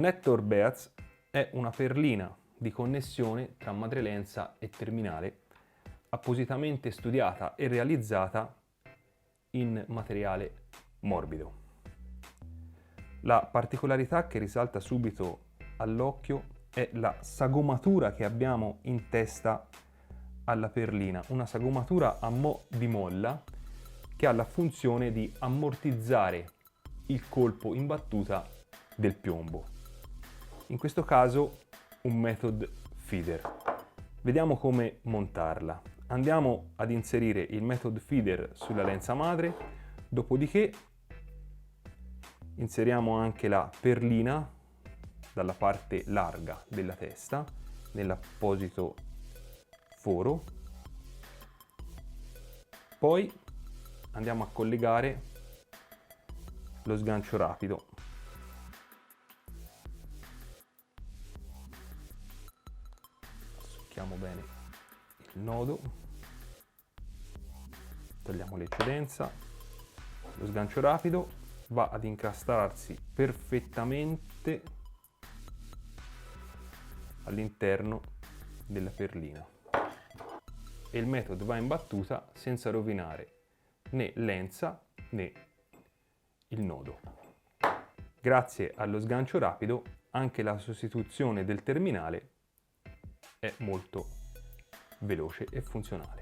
Connector Beads è una perlina di connessione tra madrelensa e terminale appositamente studiata e realizzata in materiale morbido. La particolarità che risalta subito all'occhio è la sagomatura che abbiamo in testa alla perlina, una sagomatura a mo' di molla che ha la funzione di ammortizzare il colpo in battuta del piombo. In questo caso un method feeder. Vediamo come montarla. Andiamo ad inserire il method feeder sulla lenza madre, dopodiché inseriamo anche la perlina dalla parte larga della testa nell'apposito foro. Poi andiamo a collegare lo sgancio rapido. Succhiamo bene il nodo, togliamo l'eccedenza. Lo sgancio rapido va ad incastrarsi perfettamente all'interno della perlina e il metodo va in battuta senza rovinare né lenza né il nodo. Grazie allo sgancio rapido anche la sostituzione del terminale è molto veloce e funzionale.